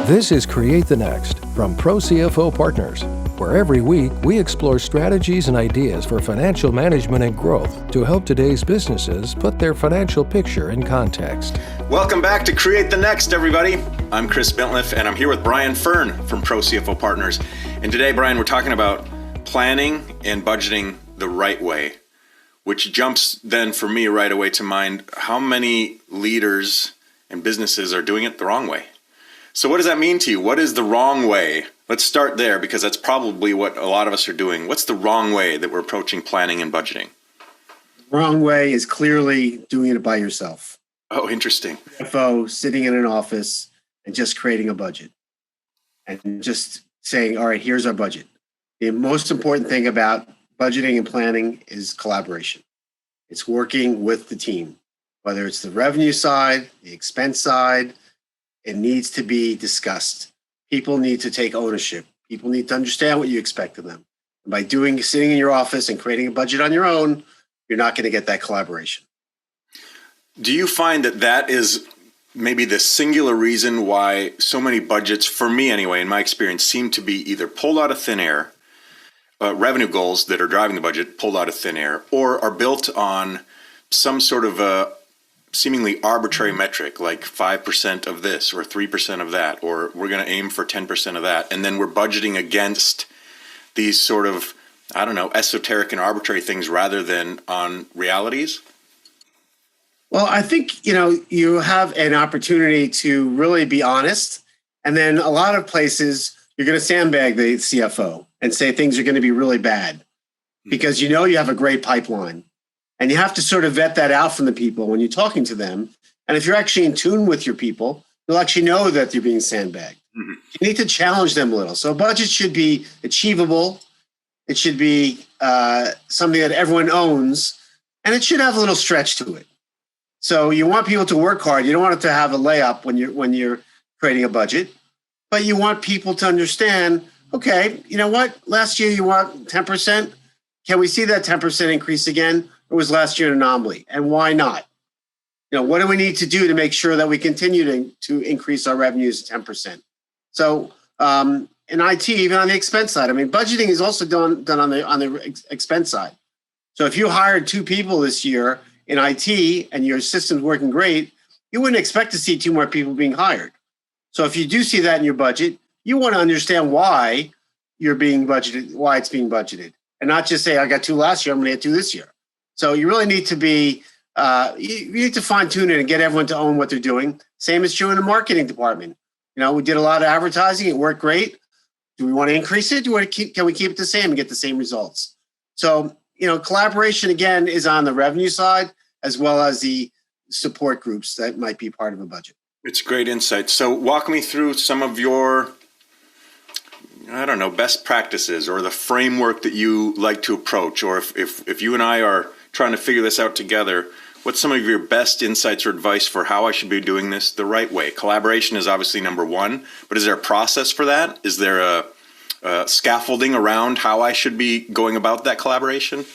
This is Create the Next from ProCFO Partners, where every week we explore strategies and ideas for financial management and growth to help today's businesses put their financial picture in context. Welcome back to Create the Next, everybody. I'm Chris Bentliff, and I'm here with Brian Fern from ProCFO Partners. And today, Brian, we're talking about planning and budgeting the right way, which jumps then for me right away to mind how many leaders and businesses are doing it the wrong way. So what does that mean to you? What is the wrong way? Let's start there, because that's probably what a lot of us are doing. What's the wrong way that we're approaching planning and budgeting? The wrong way is clearly doing it by yourself. Oh, interesting. CFO sitting in an office and just creating a budget and just saying, all right, here's our budget. The most important thing about budgeting and planning is collaboration. It's working with the team, whether it's the revenue side, the expense side. It needs to be discussed. People need to take ownership. People need to understand what you expect of them. And by sitting in your office and creating a budget on your own, you're not going to get that collaboration. Do you find that that is maybe the singular reason why so many budgets, for me anyway, in my experience, seem to be either pulled out of thin air, revenue goals that are driving the budget pulled out of thin air, or are built on some sort of a seemingly arbitrary metric, like 5% of this or 3% of that, or we're going to aim for 10% of that. And then we're budgeting against these sort of, esoteric and arbitrary things rather than on realities? Well, I think, you have an opportunity to really be honest. And then a lot of places, you're going to sandbag the CFO and say things are going to be really bad because you have a great pipeline. And you have to sort of vet that out from the people when you're talking to them. And if you're actually in tune with your people, you'll actually know that you're being sandbagged. Mm-hmm. You need to challenge them a little. So a budget should be achievable. It should be something that everyone owns. And it should have a little stretch to it. So you want people to work hard. You don't want it to have a layup when you're creating a budget. But you want people to understand, okay, you know what? Last year you want 10%. Can we see that 10% increase again? Or was last year an anomaly? And why not? What do we need to do to make sure that we continue to increase our revenues 10%? So in IT, even on the expense side, budgeting is also done on the expense side. So if you hired 2 people this year in IT and your system's working great, you wouldn't expect to see 2 more people being hired. So if you do see that in your budget, you want to understand why you're being budgeted, why it's being budgeted, and not just say, I got 2 last year, I'm going to get 2 this year. So you really need to be, you need to fine tune it and get everyone to own what they're doing. Same is true in the marketing department. We did a lot of advertising. It worked great. Do we want to increase it? Can we keep it the same and get the same results? So, collaboration again is on the revenue side as well as the support groups that might be part of a budget. It's great insight. So walk me through some of your, best practices or the framework that you like to approach, or if you and I are trying to figure this out together, what's some of your best insights or advice for how I should be doing this the right way? Collaboration is obviously number one, but is there a process for that? Is there a scaffolding around how I should be going about that collaboration?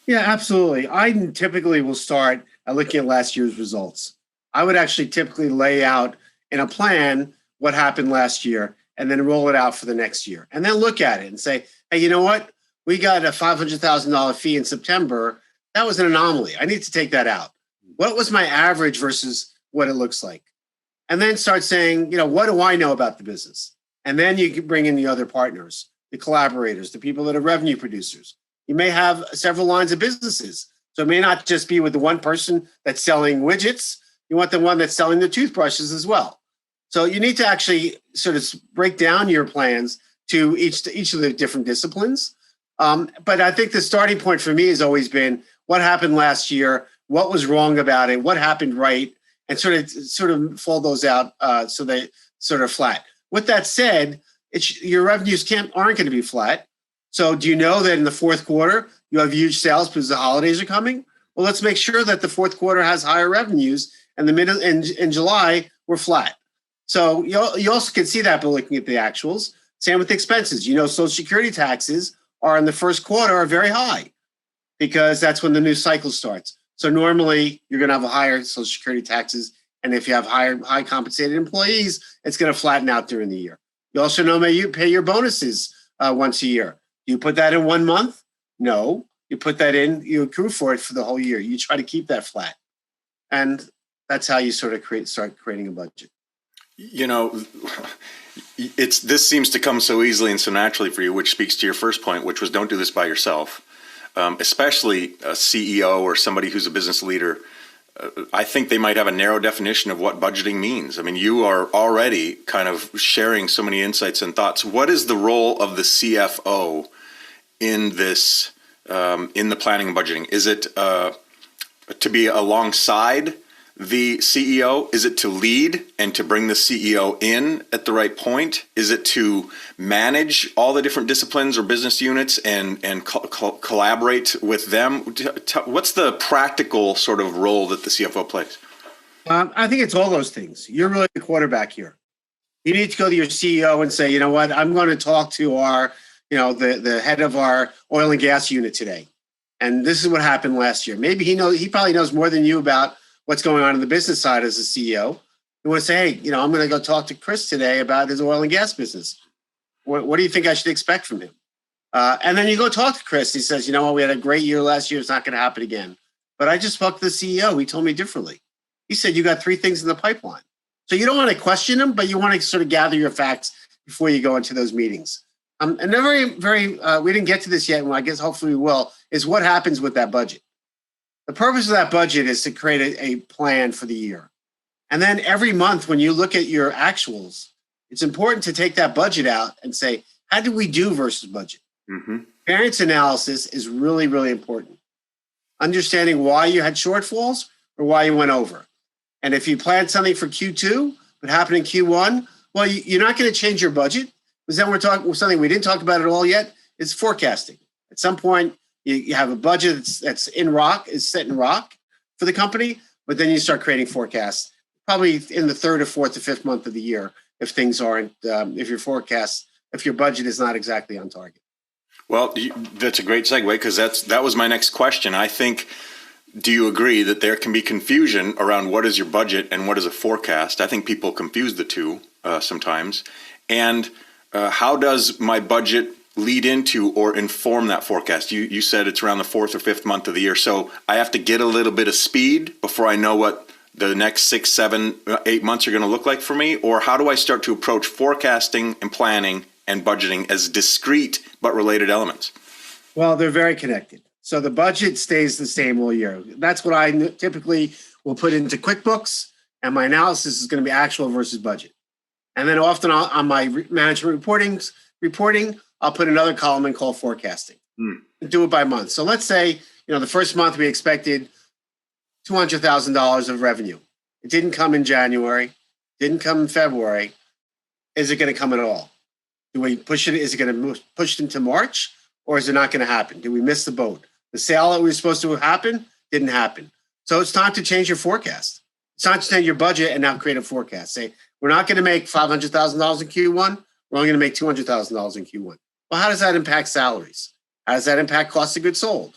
Yeah, absolutely. I typically will start at looking at last year's results. I would actually typically lay out in a plan what happened last year and then roll it out for the next year. And then look at it and say, hey, you know what? We got a $500,000 fee in September. That was an anomaly. I need to take that out. What was my average versus what it looks like? And then start saying, what do I know about the business? And then you can bring in the other partners, the collaborators, the people that are revenue producers. You may have several lines of businesses. So it may not just be with the one person that's selling widgets. You want the one that's selling the toothbrushes as well. So you need to actually sort of break down your plans to each of the different disciplines. But I think the starting point for me has always been what happened last year, what was wrong about it, what happened right, and sort of fold those out so they sort of flat. With that said, your revenues aren't going to be flat. So do you know that in the fourth quarter you have huge sales because the holidays are coming? Well, let's make sure that the fourth quarter has higher revenues, and the middle in July we're flat. So you also can see that by looking at the actuals. Same with expenses. Social Security taxes are in the first quarter are very high because that's when the new cycle starts. So normally you're going to have a higher Social Security taxes And if you have high compensated employees, it's going to flatten out during the year. You also know you pay your bonuses once a year. Do you put that in 1 month? No. You put that in, you accrue for it for the whole year. You try to keep that flat. And that's how you sort of start creating a budget. This seems to come so easily and so naturally for you, which speaks to your first point, which was don't do this by yourself. Especially a CEO or somebody who's a business leader. I think they might have a narrow definition of what budgeting means. I mean, you are already kind of sharing so many insights and thoughts. What is the role of the CFO in this, in the planning and budgeting? Is it to be alongside the CEO? Is it to lead and to bring the CEO in at the right point? Is it to manage all the different disciplines or business units and collaborate with them? What's the practical sort of role that the CFO plays? I think it's all those things. You're really the quarterback here. You need to go to your CEO and say, you know what, I'm going to talk to our, the head of our oil and gas unit today. And this is what happened last year. Maybe he probably knows more than you about what's going on in the business side as a CEO. You want to say, hey, I'm going to go talk to Chris today about his oil and gas business. What do you think I should expect from him? And then you go talk to Chris. He says, you know what, we had a great year last year. It's not going to happen again. But I just spoke to the CEO. He told me differently. He said, you got 3 things in the pipeline. So you don't want to question him, but you want to sort of gather your facts before you go into those meetings. And they're we didn't get to this yet, and I guess hopefully we will, is what happens with that budget. The purpose of that budget is to create a plan for the year. And then every month when you look at your actuals, it's important to take that budget out and say, how did we do versus budget? Mm-hmm. Variance analysis is really, really important. Understanding why you had shortfalls or why you went over. And if you planned something for Q2, but happened in Q1, well, you're not going to change your budget. Because then we're talking something we didn't talk about at all yet, is forecasting. At some point, you have a budget that's set in rock for the company, but then you start creating forecasts, probably in the 3rd or 4th or 5th month of the year, if things aren't, if your budget is not exactly on target. Well, that's a great segue, because that was my next question. I think, do you agree that there can be confusion around what is your budget and what is a forecast? I think people confuse the two sometimes. And how does my budget lead into or inform that forecast? You said it's around the 4th or 5th month of the year. So I have to get a little bit of speed before I know what the next 6, 7, 8 months are going to look like for me? Or how do I start to approach forecasting and planning and budgeting as discrete but related elements? Well, they're very connected. So the budget stays the same all year. That's what I typically will put into QuickBooks, and my analysis is going to be actual versus budget. And then often on my management reporting, I'll put another column in called forecasting. Do it by month. So let's say, the first month we expected $200,000 of revenue. It didn't come in January, didn't come in February. Is it going to come at all? Do we push it? Is it going to push into March, or is it not going to happen? Did we miss the boat? The sale that we were supposed to happen didn't happen. So it's time to change your forecast. It's time to change your budget and now create a forecast. Say, we're not going to make $500,000 in Q1. We're only going to make $200,000 in Q1. Well, how does that impact salaries? How does that impact cost of goods sold?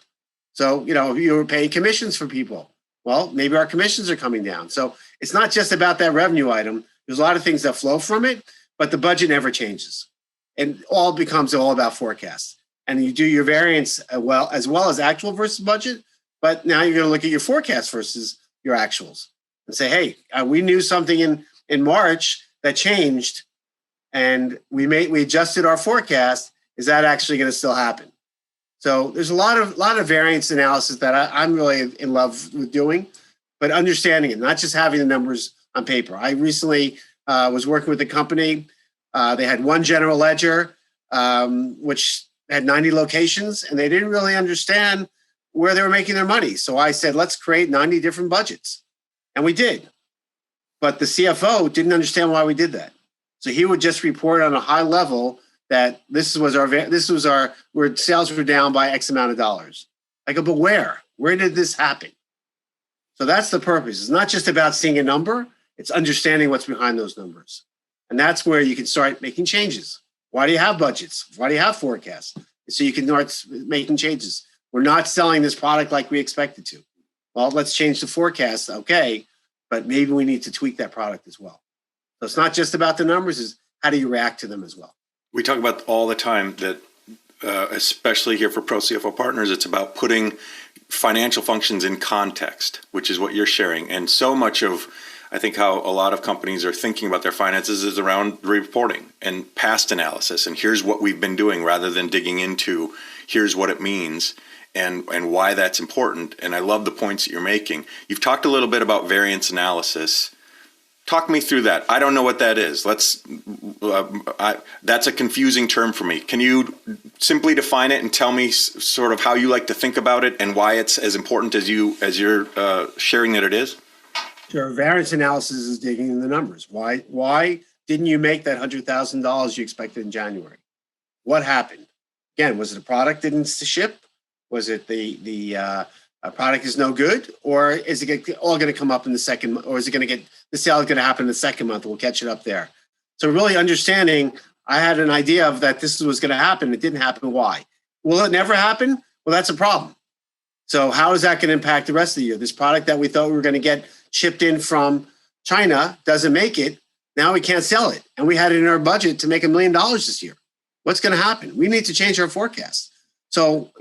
So, if you were paying commissions for people, well, maybe our commissions are coming down. So it's not just about that revenue item. There's a lot of things that flow from it, but the budget never changes. It all becomes all about forecast. And you do your variance as well as actual versus budget, but now you're going to look at your forecast versus your actuals and say, hey, we knew something in March that changed, and we adjusted our forecast. Is that actually going to still happen? So there's a lot of variance analysis that I'm really in love with doing, but understanding it, not just having the numbers on paper. I recently was working with a company. They had one general ledger, which had 90 locations, and they didn't really understand where they were making their money. So I said, let's create 90 different budgets. And we did. But the CFO didn't understand why we did that. So he would just report on a high level that this was where sales were down by X amount of dollars. I go, but where? Where did this happen? So that's the purpose. It's not just about seeing a number. It's understanding what's behind those numbers. And that's where you can start making changes. Why do you have budgets? Why do you have forecasts? So you can start making changes. We're not selling this product like we expected to. Well, let's change the forecast. Okay. but maybe we need to tweak that product as well. So it's not just about the numbers, it's how do you react to them as well. We talk about all the time that, especially here for ProCFO Partners, it's about putting financial functions in context, which is what you're sharing. And so much of, I think, how a lot of companies are thinking about their finances is around reporting and past analysis. And here's what we've been doing rather than digging into here's what it means and why that's important. And I love the points that you're making. You've talked a little bit about variance analysis. Talk me through that. I don't know what that is. That's a confusing term for me. Can you simply define it and tell me sort of how you like to think about it and why it's as important as you're sharing that it is? Sure. Variance analysis is digging in the numbers. Why didn't you make that $100,000 you expected in January? What happened? Again, was it a product didn't ship? Was it the product is no good, or is it all going to come up in the second month, or is it going to get the sale is going to happen in the second month? We'll catch it up there. So really understanding, I had an idea of that this was going to happen. It didn't happen. Why? Will it never happen? Well, that's a problem. So how is that going to impact the rest of the year? This product that we thought we were going to get shipped in from China doesn't make it. Now we can't sell it. And we had it in our budget to make $1 million this year. What's going to happen? We need to change our forecast. So,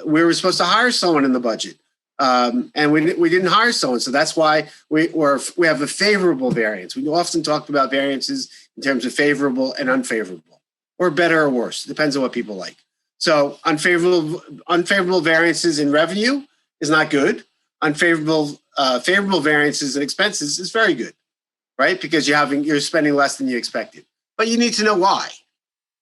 we were supposed to hire someone in the budget. And we didn't hire someone. So that's why we have a favorable variance. We often talk about variances in terms of favorable and unfavorable, or better or worse. It depends on what people like. So unfavorable variances in revenue is not good. Favorable variances in expenses is very good, right? Because you're spending less than you expected. But you need to know why.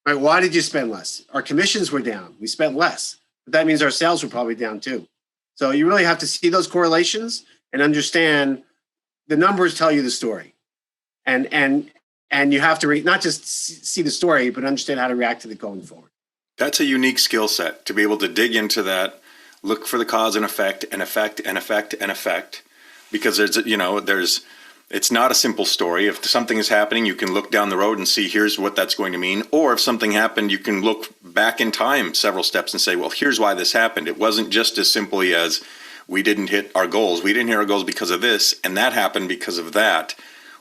Right? Why did you spend less? Our commissions were down. We spent less. But that means our sales were probably down too. So you really have to see those correlations and understand the numbers tell you the story. And you have to not just see the story, but understand how to react to it going forward. That's a unique skill set to be able to dig into that, look for the cause and effect, because it's not a simple story. If something is happening, you can look down the road and see here's what that's going to mean. Or if something happened, you can look back in time several steps and say, well, here's why this happened. It wasn't just as simply as we didn't hit our goals. We didn't hit our goals because of this, and that happened because of that.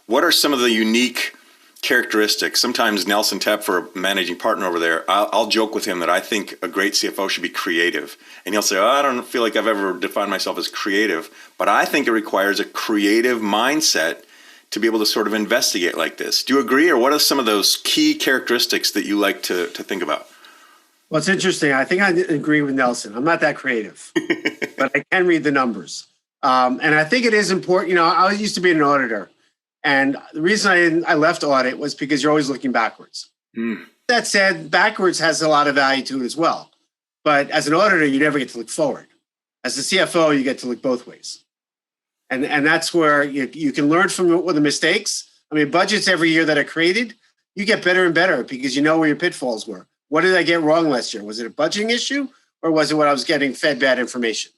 What are some of the unique characteristics? Sometimes Nelson Tepp, for a managing partner over there, I'll joke with him that I think a great CFO should be creative. And he'll say, I don't feel like I've ever defined myself as creative, but I think it requires a creative mindset to be able to sort of investigate like this. Do you agree, or what are some of those key characteristics that you like to think about? Well, it's interesting. I think I agree with Nelson. I'm not that creative, but I can read the numbers. And I think it is important. I used to be an auditor. And the reason I left audit was because you're always looking backwards. That said, backwards has a lot of value to it as well. But as an auditor, you never get to look forward. As a CFO, you get to look both ways. And that's where you can learn from the mistakes. I mean, budgets every year that are created, you get better and better because you know where your pitfalls were. What did I get wrong last year? Was it a budgeting issue, or was it when I was getting fed bad information?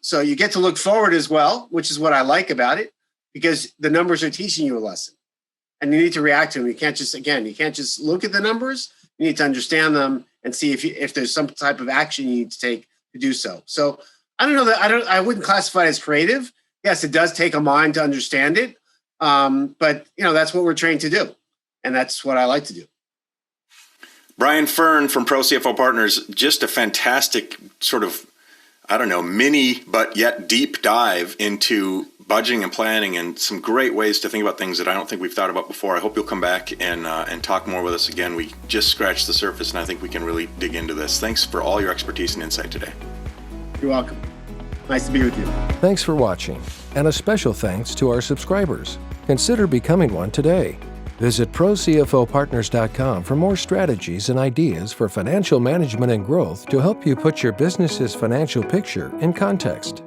So you get to look forward as well, which is what I like about it, because the numbers are teaching you a lesson, and you need to react to them. You can't just look at the numbers. You need to understand them and see if there's some type of action you need to take to do so. So I don't know that I wouldn't classify it as creative. Yes, it does take a mind to understand it, but that's what we're trained to do, and that's what I like to do. Brian Fern from ProCFO Partners, just a fantastic sort of, mini but yet deep dive into budgeting and planning, and some great ways to think about things that I don't think we've thought about before. I hope you'll come back and talk more with us again. We just scratched the surface, and I think we can really dig into this. Thanks for all your expertise and insight today. You're welcome. Nice to be with you. Thanks for watching, and a special thanks to our subscribers. Consider becoming one today. Visit ProCFOPartners.com for more strategies and ideas for financial management and growth to help you put your business's financial picture in context.